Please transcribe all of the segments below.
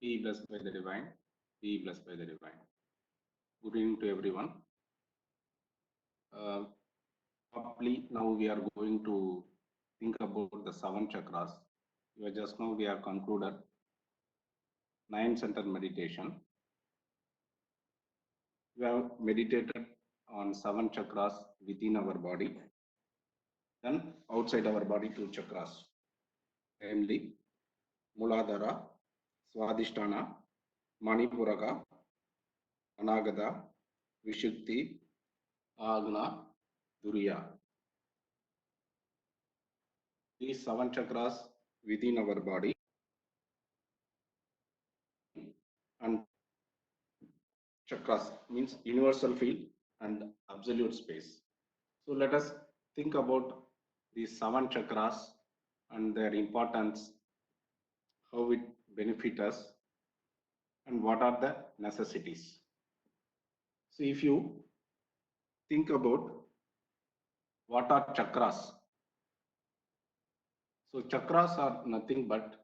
Be blessed by the divine. Be blessed by the divine. Good evening to everyone. Uh, Probably now we are going to think about the seven chakras. Just now we have concluded nine center meditation. We have meditated on seven chakras within our body, then outside our body two chakras, namely Muladhara, Swadhisthana, Manipuraka, Anagata, Vishuddhi, Agna, Duriya. These seven chakras within our body and chakras means universal field and absolute space. So let us think about these seven chakras and their importance, how it benefit us, and what are the necessities. So if you think about what are chakras, so chakras are nothing but,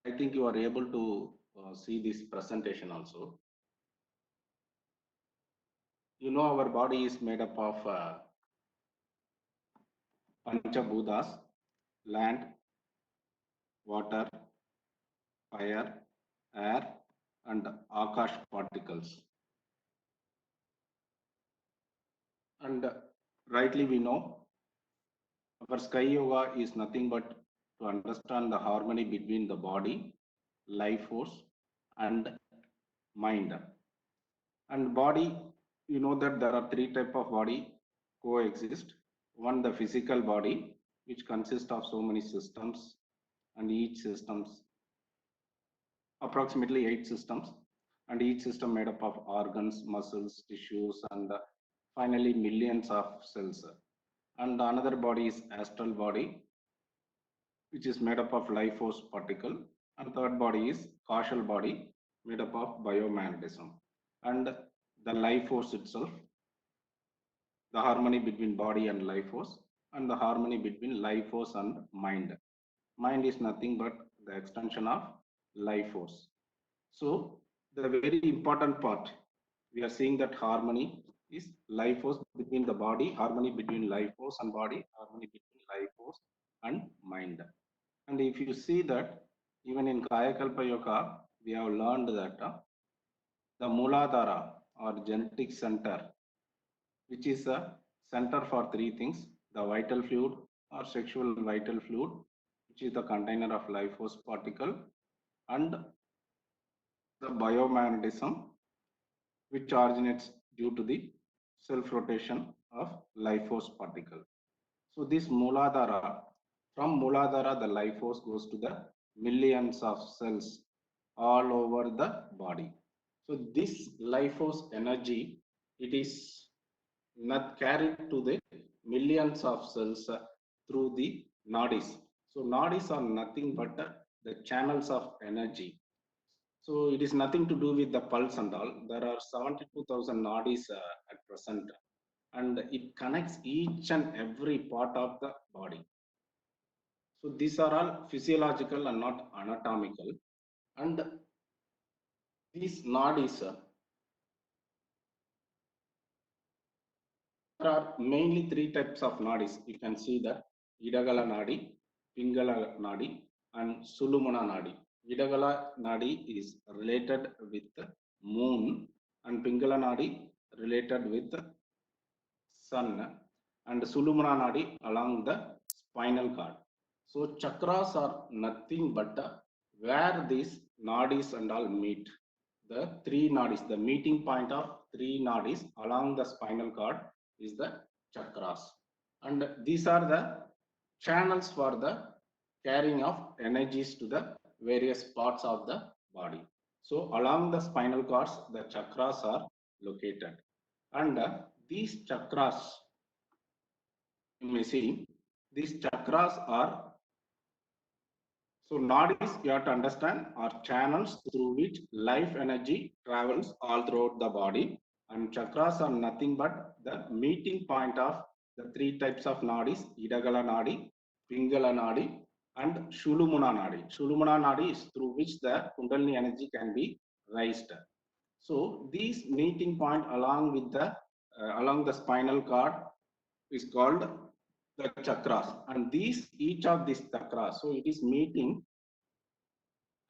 I think you are able to see this presentation also. You know our body is made up of Panchabhutas, land, water, fire, air, and Akash particles. And rightly we know our Sky Yoga is nothing but to understand the harmony between the body, life force, and mind. And body, you know that there are three types of body coexist. One, the physical body, which consists of so many systems, and each systems, approximately 8 systems, and each system made up of organs, muscles, tissues, and finally millions of cells. And another body is astral body, which is made up of life force particle, and third body is causal body, made up of biomagnetism. And the life force itself, the harmony between body and life force, and the harmony between life force and mind. Mind is nothing but the extension of life force. So the very important part, we are seeing that harmony is life force between the body, harmony between life force and body, harmony between life force and mind. And if you see that, even in Kayakalpa Yoga, we have learned that the Muladhara or genetic center, which is a center for three things: the vital fluid or sexual vital fluid, which is the container of life force particle, and the biomagnetism, which originates due to the self-rotation of life force particle. So this Muladhara, from Muladhara, the life force goes to the millions of cells all over the body. So this life force energy, it is not carried to the millions of cells through the nadis. So nadis are nothing but the channels of energy. So it is nothing to do with the pulse and all. There are 72,000 nadis at present, and it connects each and every part of the body. So these are all physiological and not anatomical. And these nadis, there are mainly three types of nadis. You can see that Idagala Nadi, Pingala Nadi, and Sulumana Nadi. Idagala Nadi is related with the moon, and Pingala Nadi related with the sun, and Sulumana Nadi along the spinal cord. So chakras are nothing but where these nadis and all meet. The three nadis, the meeting point of three nadis along the spinal cord is the chakras. And these are the channels for the carrying of energies to the various parts of the body. So along the spinal cords, the chakras are located. And these chakras, you may see, these chakras are, so nadis, you have to understand, are channels through which life energy travels all throughout the body. And chakras are nothing but the meeting point of the three types of nadis: Idagala Nadi, Pingala Nadi, and Shulumuna Nadi. Shulumuna Nadi is through which the Kundalini energy can be raised. So these meeting point along the spinal cord is called the chakras, and these each of these chakras. So it is meeting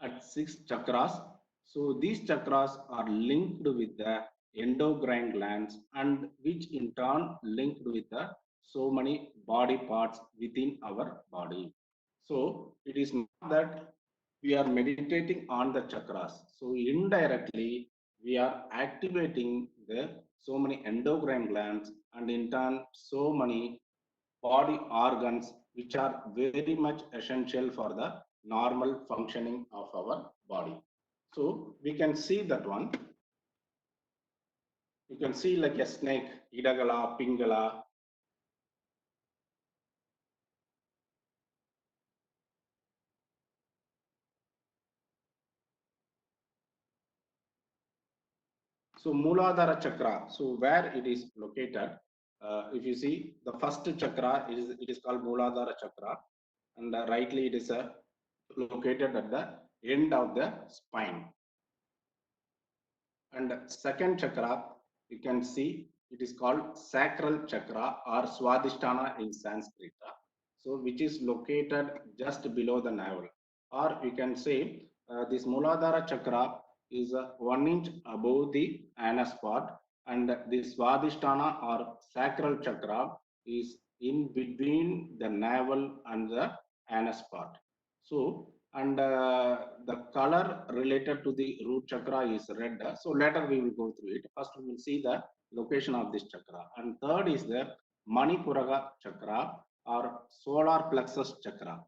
at 6 chakras. So these chakras are linked with the endocrine glands, and which in turn linked with the so many body parts within our body. So it is not that we are meditating on the chakras. So indirectly we are activating the so many endocrine glands, and in turn so many body organs which are very much essential for the normal functioning of our body. So we can see that one. You can see like a snake, Idagala, Pingala. So Muladhara chakra. So where it is located, if you see the first chakra, it is called Muladhara chakra, and rightly it is located at the end of the spine. And second chakra, you can see it is called sacral chakra or Swadhisthana in Sanskrit. So which is located just below the navel. Or you can say this Muladhara chakra is 1 inch above the anus part, and the Swadhisthana or sacral chakra is in between the navel and the anus part. So, and the color related to the root chakra is red. So later we will go through it. First we will see the location of this chakra. And third is the Manipuraga chakra or solar plexus chakra.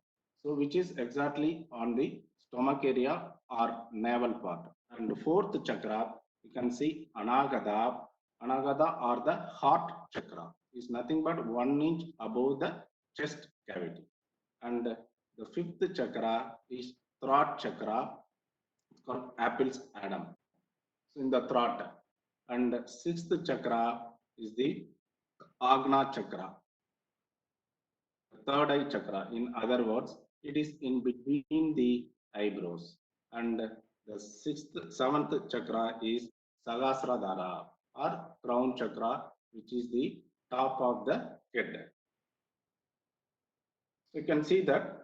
So which is exactly on the stomach area or navel part. And fourth chakra, you can see Anagada. Anagada or the heart chakra is nothing but 1 inch above the chest cavity. And the fifth chakra is throat chakra. It's called Apple's Adam. So in the throat. And sixth chakra is the Agna chakra, third eye chakra. In other words, it is in between the eyebrows. And the seventh chakra is Sahasradhara or crown chakra, which is the top of the head. So you can see that.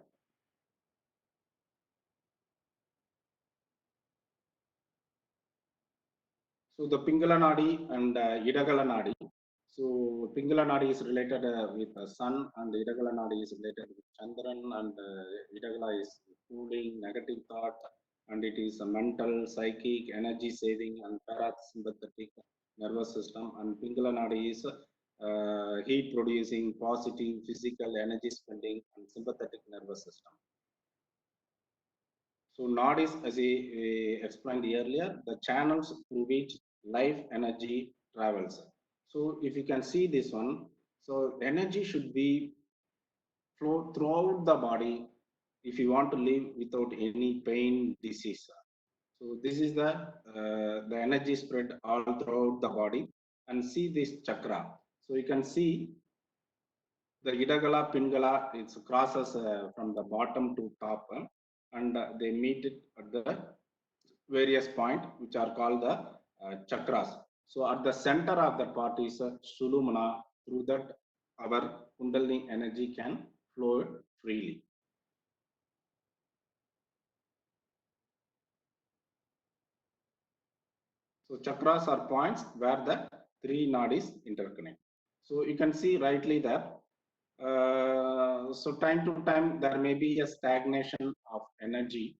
So the Pingala Nadi and Idagala Nadi. So Pingala Nadi is related with the sun, and Idagala Nadi is related with Chandran, and Idagala is cooling, negative thought, and it is a mental, psychic, energy saving, and parasympathetic nervous system. And Pingala Nadi is heat producing, positive, physical, energy spending, and sympathetic nervous system. So NOD is, as I explained earlier, the channels through which life energy travels. So if you can see this one, so energy should be flow throughout the body if you want to live without any pain, disease. So this is the energy spread all throughout the body, and see this chakra. So you can see the Idagala, Pingala, it crosses from the bottom to top, and they meet it at the various points, which are called the chakras. So at the center of the part is Sulumana, through that our Kundalini energy can flow freely. So chakras are points where the three nadis interconnect. So you can see rightly that. So time to time there may be a stagnation of energy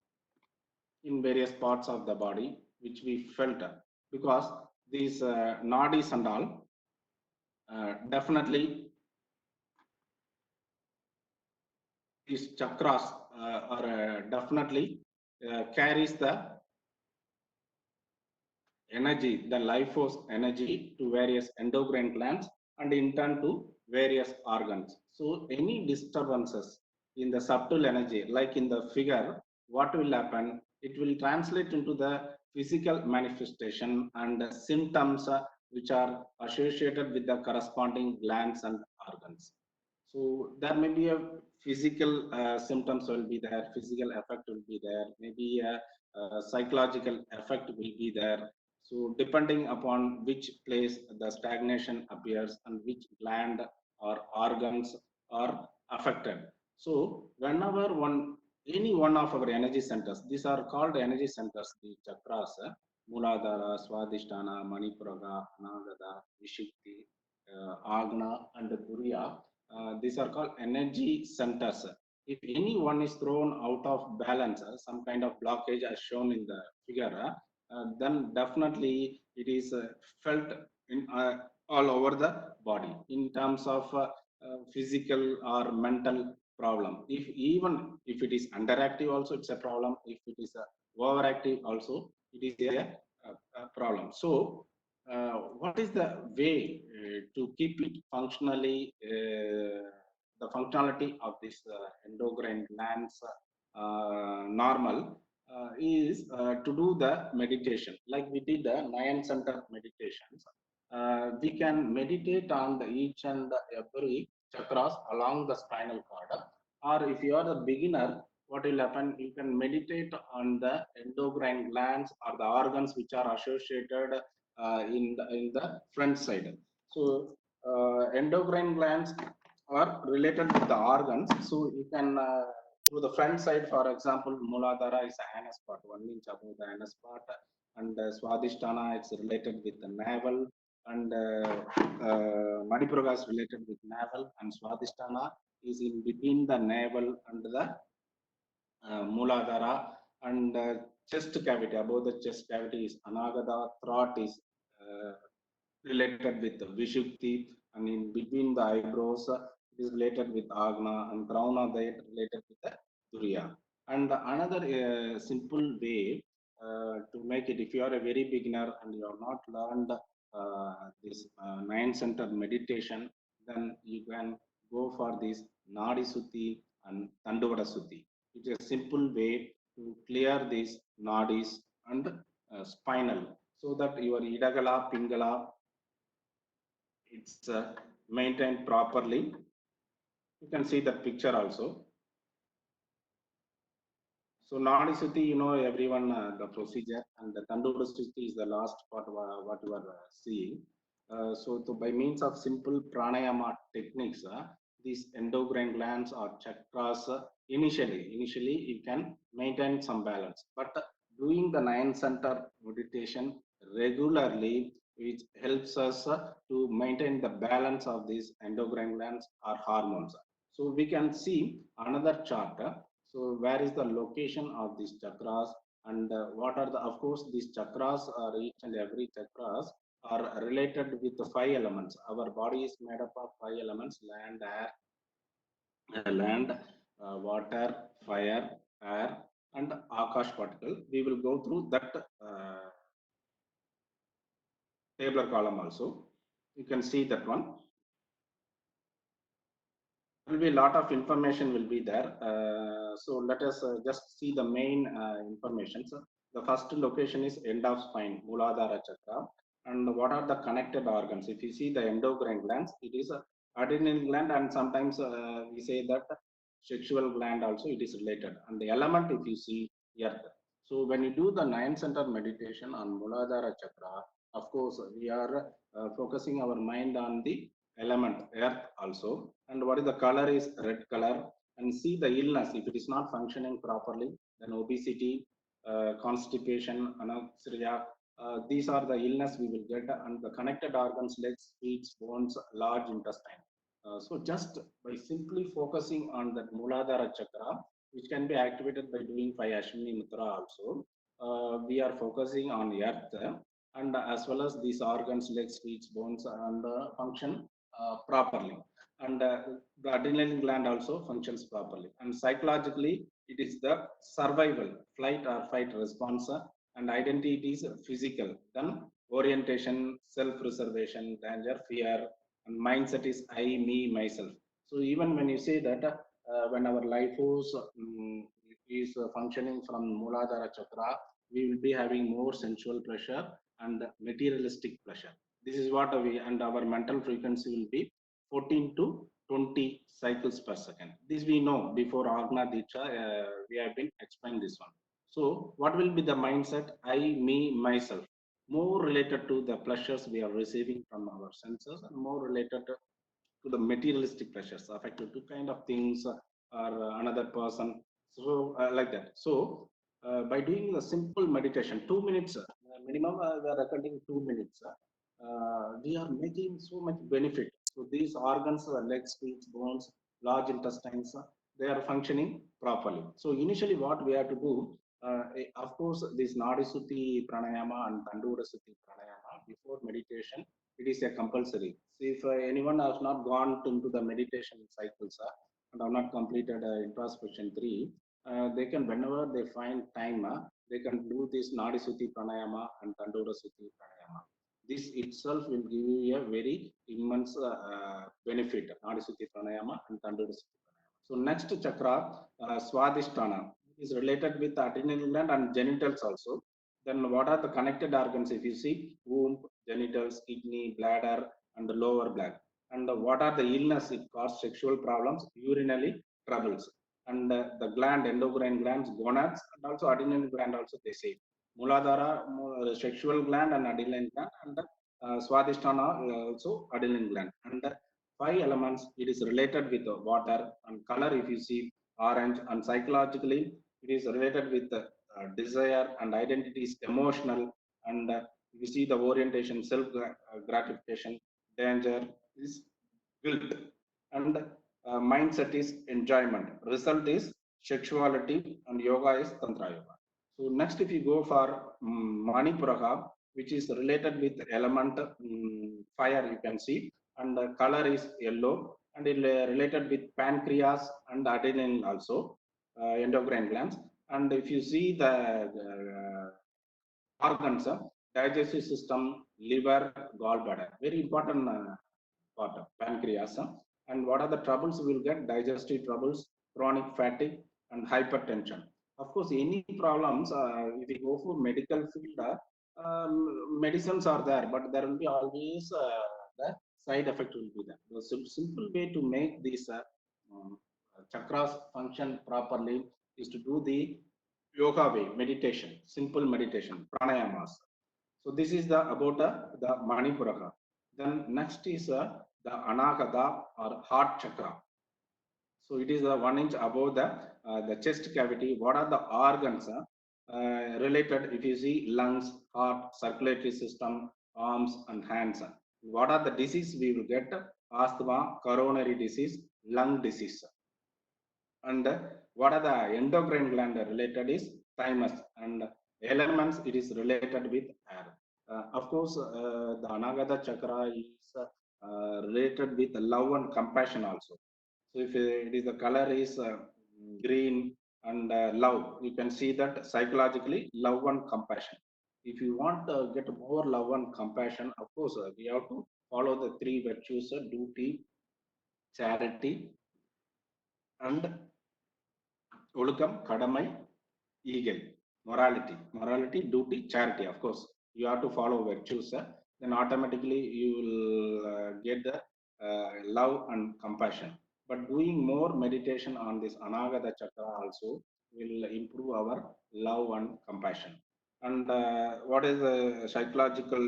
in various parts of the body, which we felt because these nadis and all definitely these chakras are definitely carries the energy, the life force energy to various endocrine glands and in turn to various organs. So any disturbances in the subtle energy, like in the figure, what will happen? It will translate into the physical manifestation and symptoms which are associated with the corresponding glands and organs. So there may be a physical symptoms will be there, physical effect will be there, maybe a psychological effect will be there. So depending upon which place the stagnation appears and which gland or organs are affected. So whenever any one of our energy centers, these are called energy centers, the chakras, Muladhara, Swadhisthana, Manipuraga, Anagada, Vishikti, Agna, and Turiya. These are called energy centers. If any one is thrown out of balance, some kind of blockage as shown in the figure, then definitely it is felt in all over the body in terms of physical or mental problem. If even if it is underactive, also it's a problem. If it is overactive, also it is a problem. So what is the way to keep it functionally, the functionality of this endocrine glands normal, is to do the meditation. Like we did the 9 center meditations. We can meditate on each and every chakras along the spinal cord. Or if you are a beginner, what will happen? You can meditate on the endocrine glands or the organs which are associated in the front side. So endocrine glands are related with the organs. So you can through the front side, for example, Muladhara is a anus part, 1 inch above the anus part, and Swadhisthana it's related with the navel, and Manipuraga is related with navel, and Swadhisthana is in between the navel and the Muladhara, and chest cavity, above the chest cavity is Anagada, throat is related with Vishukti, and in between the eyebrows it is related with Agna, and crown of the head related with the Turiya. And another simple way to make it, if you are a very beginner and you have not learned this 9 center meditation, then you can go for this Nadi Sutti and Tandavada Sutti. It's a simple way to clear these nadis and spinal, so that your Idagala, Pingala, it's maintained properly. You can see that picture also. So Nadi Sutti, you know everyone the procedure, and the Tandoor Sutti is the last part what you are seeing. By means of simple pranayama techniques, these endocrine glands or chakras, initially you can maintain some balance. But doing the 9 center meditation regularly, which helps us to maintain the balance of these endocrine glands or hormones. So we can see another chart. So where is the location of these chakras, and what are the, of course, these chakras are each and every chakras are related with the 5 elements. Our body is made up of 5 elements: land, air, water, fire, air, and Akash particle. We will go through that tabular column also. You can see that one. Will be a lot of information will be there. So let us just see the main information. So the first location is end of spine, Muladhara chakra. And what are the connected organs? If you see the endocrine glands, it is a adrenal gland, and sometimes we say that sexual gland also it is related. And the element, if you see, earth. So when you do the 9 center meditation on Muladhara chakra, of course we are focusing our mind on the element earth also, and what is the color is red color. And see the illness, if it is not functioning properly, then obesity, constipation, anorexia, these are the illness we will get. And the connected organs, legs, feet, bones, large intestine. So just by simply focusing on that Muladhara chakra, which can be activated by doing 5 Ashwini Mudra also, we are focusing on earth, and as well as these organs, legs, feet, bones, and function properly. And the adrenaline gland also functions properly. And psychologically, it is the survival, flight or fight response, and identity is physical. Then orientation, self-preservation, danger, fear, and mindset is I, me, myself. So even when you say that, when our life is functioning from Muladhara chakra, we will be having more sensual pleasure and materialistic pleasure. This is what we, and our mental frequency will be 14 to 20 cycles per second. This we know before Agna Diksha, we have been explained this one. So, what will be the mindset? I, me, myself. More related to the pleasures we are receiving from our senses, and more related to the materialistic pleasures, affected to kind of things or another person. So, like that. So, by doing the simple meditation, 2 minutes, minimum, we are recording 2 minutes. We are making so much benefit. So these organs, legs, feet, bones, large intestines, they are functioning properly. So initially, what we have to do, of course, this Nadi Suti pranayama and Tandura Suti pranayama before meditation, it is a compulsory. So if anyone has not gone into the meditation cycles and have not completed introspection 3, they can, whenever they find time, they can do this Nadi Suti pranayama and Tandura Suti pranayama. This itself will give you a very immense benefit, Nadisuti Pranayama and Tandura Suti Pranayama. So next chakra, Swadhisthana, is related with the adrenal gland and genitals also. Then what are the connected organs? If you see, womb, genitals, kidney, bladder, and the lower bladder. And what are the illness? It causes sexual problems, urinary troubles. And the gland, endocrine glands, gonads, and also adrenal gland also they say. Muladhara, sexual gland and adrenal gland, and Swadhisthana also adrenal gland. And the five elements, it is related with water and color. If you see orange, and psychologically, it is related with desire and identity is emotional. And if you see the orientation, self gratification, danger is guilt, and mindset is enjoyment. Result is sexuality, and yoga is tantra yoga. So next, if you go for Manipuraha, which is related with element fire, you can see, and the color is yellow, and it related with pancreas and adrenaline also, endocrine glands. And if you see the organs, digestive system, liver, gallbladder, very important part of pancreas. And what are the troubles we will get? Digestive troubles, chronic fatigue, and hypertension. Of course, any problems, if we go for medical field, medicines are there, but there will be always the side effect will be there. The simple way to make these um, chakras function properly is to do the yoga way, meditation, simple meditation, pranayamas. So this is the about the Manipuraka. Then next is the Anahata or heart chakra. So it is the 1 inch above the chest cavity. What are the organs related? If you see lungs, heart, circulatory system, arms, and hands. What are the disease we will get? Asthma, coronary disease, lung disease. And what are the endocrine gland related is thymus, and elements it is related with air. Of course, the Anagata chakra is related with love and compassion also. So if it is the color is green and love, you can see that psychologically love and compassion. If you want to get more love and compassion, of course we have to follow the three virtues: duty, charity, and ஒழுக்கம், கடமை, ஈகை, morality, duty, charity. Of course, you have to follow virtues. Then automatically you will get the love and compassion. But doing more meditation on this Anagata chakra also will improve our love and compassion. And what is the psychological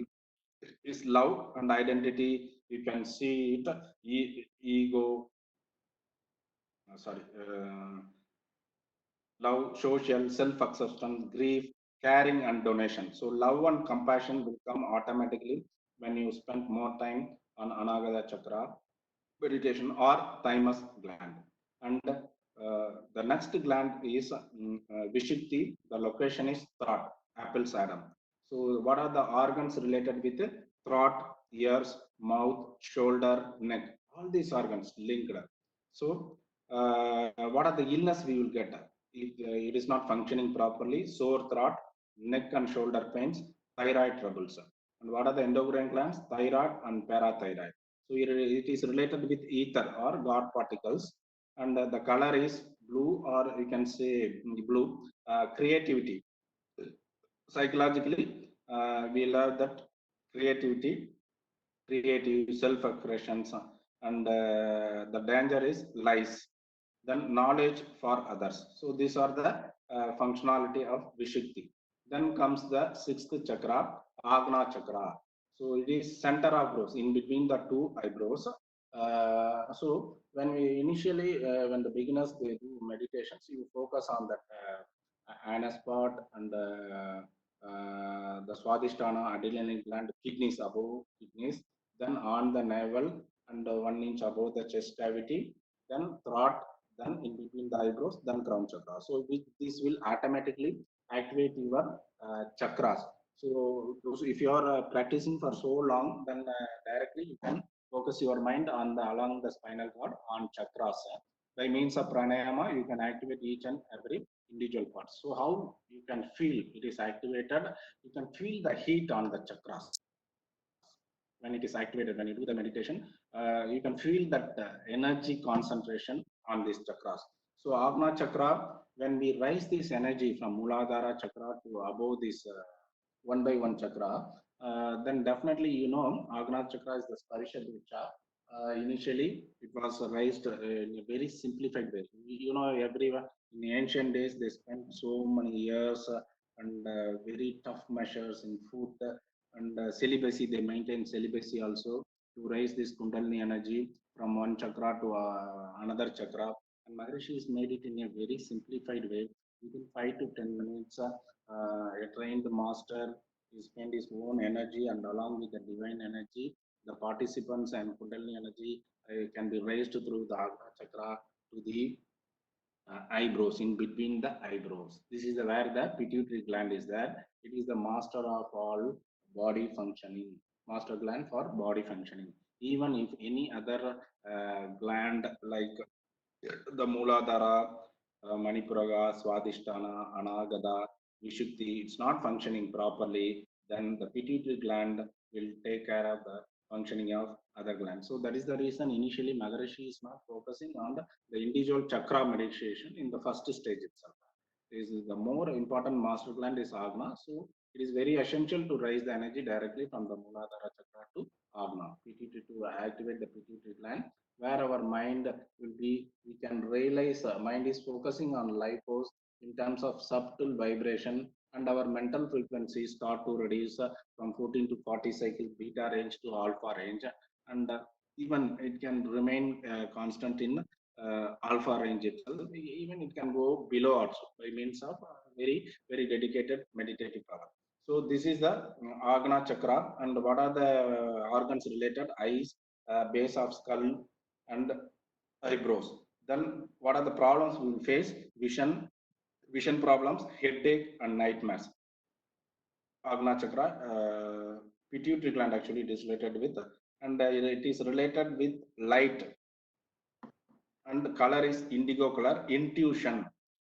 is love and identity? You can see it, ego, sorry. Love, social, self-acceptance, grief, caring, and donation. So love and compassion will come automatically when you spend more time on Anagata chakra meditation or thymus gland. And the next gland is Vishuddhi. The location is throat, apple's Adam. So what are the organs related with it? Throat, ears, mouth, shoulder, neck. All these organs linked. So what are the illness we will get? If it is not functioning properly, sore throat, neck and shoulder pains, thyroid troubles. And what are the endocrine glands? Thyroid and parathyroid. So it is related with ether or God particles, and the color is blue, or you can say blue. Creativity. Psychologically, we love that creativity, creative self-expressions, and the danger is lies, then knowledge for others. So these are the functionality of Vishukti. Then comes the sixth chakra, Agna chakra. So it is center of brows, in between the two eyebrows. So when we initially when the beginners they do meditations, you focus on that anus part and the swadhisthana, adrenaline gland, kidneys, above kidneys, then on the navel and 1 inch above the chest cavity, then throat, then in between the eyebrows, then crown chakra. So this will automatically activate your chakras. So if you are practicing for so long, then directly you can focus your mind on the along the spinal cord on chakras. By means of pranayama, you can activate each and every individual part. So how you can feel it is activated? You can feel the heat on the chakras when it is activated. When you do the meditation, you can feel that energy concentration on these chakras. So Agna chakra, when we raise this energy from Muladhara chakra to above this one by one chakra, then definitely Agna chakra is the Sparisha Diksha. Initially, it was raised in a very simplified way. Everyone in ancient days they spent so many years and very tough measures in food and celibacy. They maintain celibacy also to raise this Kundalini energy from one chakra to another chakra. And Maharishi has made it in a very simplified way. Within 5 to 10 minutes, a trained master he spend his own energy and along with the divine energy, the participants and Kundalini energy can be raised through the Agna chakra to the eyebrows, in between the eyebrows. This is where the pituitary gland is there. It is the master of all body functioning, master gland for body functioning. Even if any other gland like the Muladhara, Manipuraga, Swadhisthana, Anagada, Vishukti, it's not functioning properly, then the pituitary gland will take care of the functioning of other glands. So that is the reason initially Maharishi is not focusing on the individual chakra meditation in the first stage itself. This is the more important master gland is Agna. So it is very essential to raise the energy directly from the Muladhara chakra to Agna, pituitary to activate the pituitary gland, where our mind will be, we can realize mind is focusing on life force in terms of subtle vibration, and our mental frequencies start to reduce from 14 to 40 cycles beta range to alpha range, and even it can remain constant in alpha range itself. Even it can go below also by means of very dedicated meditative power. So this is the Agna chakra. And what are the organs related? Eyes, base of skull, and eyebrows. Then what are the problems we will face? Vision problems, headache, and nightmares. Agna chakra, pituitary gland actually it is related with, and it is related with light, and the color is indigo color. Intuition.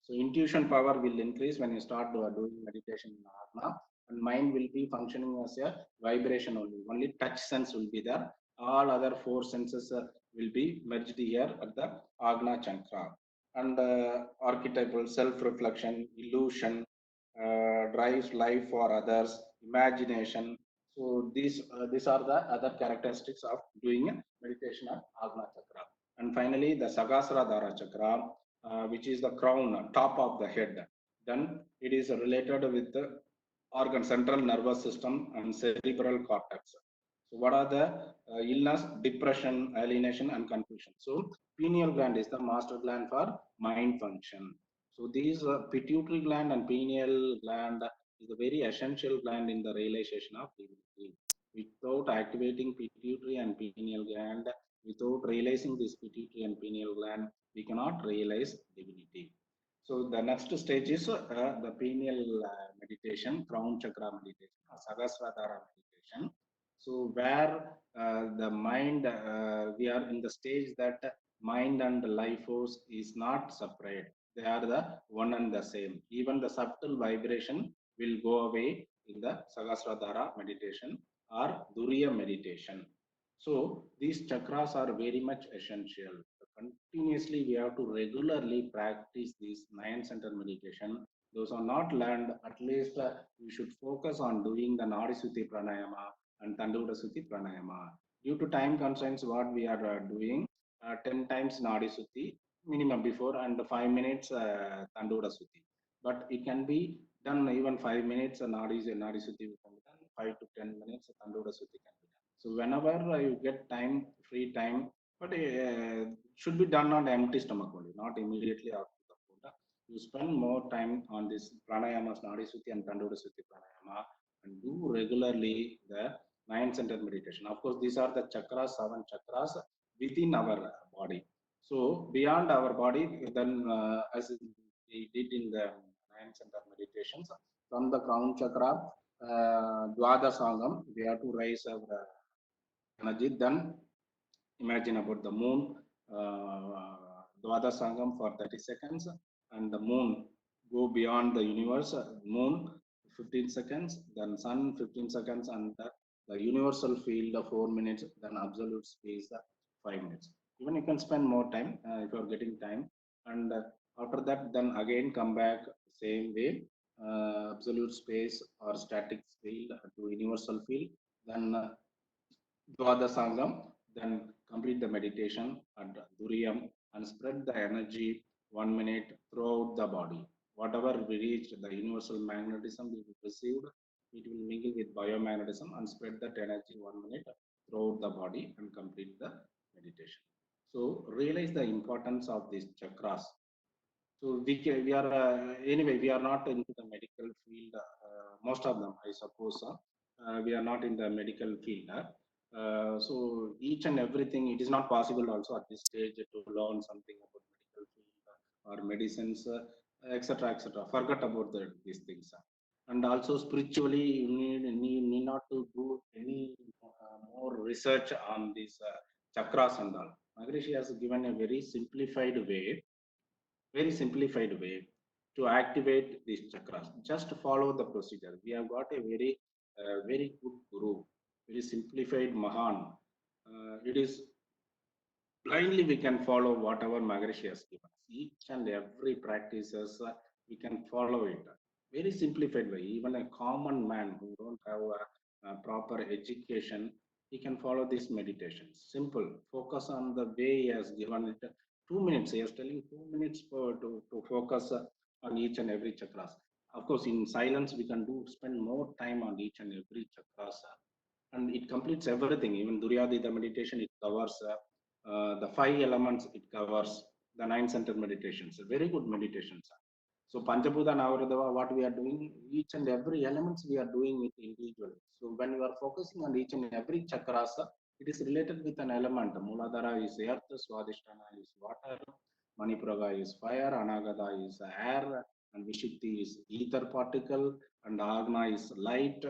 So intuition power will increase when you start doing meditation in Agna, and mind will be functioning as a vibration only. Only touch sense will be there. All other four senses will be merged here at the Agna chakra. And archetypal self-reflection, illusion, drives life for others, imagination. So these are the other characteristics of doing meditation at Agna chakra. And finally, the Sahasradhara chakra, which is the crown, top of the head. Then it is related with the organ, central nervous system, and cerebral cortex. So, what are the illness, depression, alienation, and confusion? So, pineal gland is the master gland for mind function. So, these pituitary gland and pineal gland is a very essential gland in the realization of divinity. Without activating pituitary and pineal gland, without realizing this pituitary and pineal gland, we cannot realize divinity. So the next stage is the pineal meditation, crown chakra meditation, Sahasradhara meditation. So where the mind, we are in the stage that mind and life force is not separate. They are the one and the same. Even the subtle vibration will go away in the Sahasradhara meditation or Duriya meditation. So these chakras are very much essential. Continuously, we have to regularly practice this nine center meditation. Those are not learned, at least we should focus on doing the Nadisuti pranayama and Tandura Suti pranayama. Due to time constraints, what we are doing, 10 times Nadi Sutti minimum before and 5 minutes Tandura Sutti. But it can be done even 5 minutes Nadi Sutti can be done, 5 to 10 minutes Tandura Sutti can be done. So whenever you get time, free time, but should be done on empty stomach only, not immediately after the food. You spend more time on this pranayamas, Nadi Sutti and Tandura Sutti pranayama, and do regularly the nine center meditation. Of course, these are the chakras, 7 chakras within our body. So beyond our body, then as we did in the nine center meditations, from the crown chakra, Dwada Sangam, we have to raise our energy. Then imagine about the moon, Dwada Sangam for 30 seconds, and the moon go beyond the universe, moon 15 seconds, then sun 15 seconds, and the universal field 4 minutes, then absolute space 5 minutes. Even you can spend more time if you are getting time, and after that, then again come back same way, absolute space or static field to universal field, then Dwada Sangam, then complete the meditation at Duriyam and spread the energy 1 minute throughout the body. Whatever we reached, the universal magnetism we received, it will mingle with biomagnetism and spread that energy 1 minute throughout the body and complete the meditation. So realize the importance of these chakras. So we are anyway we are not into the medical field. Most of them, I suppose, we are not in the medical field. So each and everything, it is not possible also at this stage to learn something about medical field or medicines, etc., etc. Forget about these things. And also spiritually, you need not to do any more research on these chakras and all. Maharishi has given a very simplified way to activate these chakras. Just follow the procedure. We have got a very good guru, very simplified Mahan. It is blindly we can follow whatever Maharishi has given us. Each and every practices we can follow it. Very simplified way. Even a common man who don't have a proper education, he can follow this meditation. Simple. Focus on the way he has given it. 2 minutes. He is telling 2 minutes to focus on each and every chakras. Of course, in silence we can do spend more time on each and every chakras, and it completes everything. Even Duryadhita meditation, it covers the 5 elements, it covers the nine center meditations, very good meditations. So Panchabhuta Navaradava, what we are doing, each and every elements we are doing it individually. So when you are focusing on each and every chakrasa, it is related with an element. Muladhara is earth, Swadhisthana is water, Manipuraga is fire, Anagata is air, and Vishuddhi is ether particle, and Agna is light,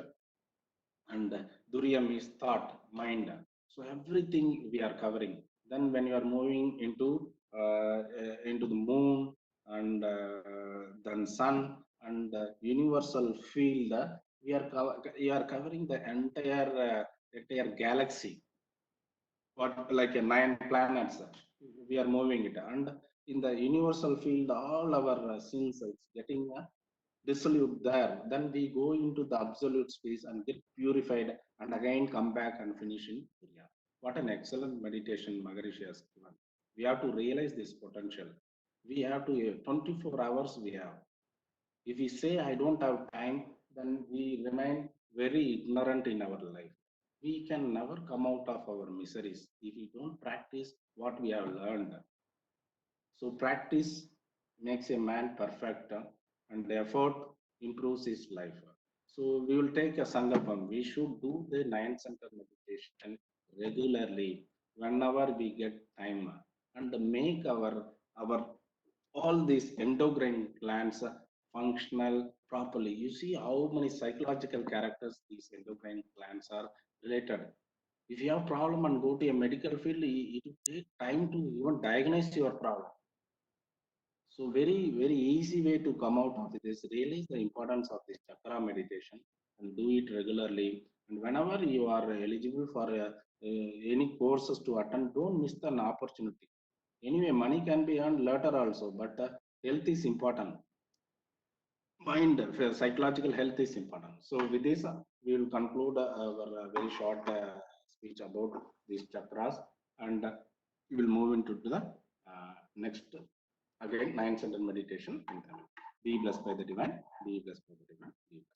and Duriyam is thought, mind. So everything we are covering. Then when you are moving into the moon and then sun and universal field, we are covering the entire galaxy, what like a 9 planets, we are moving it, and in the universal field all our sins is getting dissolute there. Then we go into the absolute space and get purified and again come back and finish in Kriya. What an excellent meditation Maharishi has given. We have to realize this potential. We have to 24 hours we have. If we say I don't have time, then we remain very ignorant in our life. We can never come out of our miseries if we don't practice what we have learned. So practice makes a man perfect, and effort improves his life. So we will take a sankalpam. We should do the nine center meditation regularly whenever we get time, and make our all these endocrine glands functional properly. You see how many psychological characters these endocrine glands are related. If you have problem and go to a medical field, it will take time to even diagnose your problem. So very easy way to come out of this. Realize the importance of this chakra meditation and do it regularly. And whenever you are eligible for any courses to attend, don't miss an opportunity. Anyway, money can be earned later also, but health is important. Mind, psychological health is important. So with this, we will conclude our very short speech about these chakras, and we will move into the next, again, 9 center meditation in Tamil. Be blessed by the divine, be blessed by the divine, be blessed.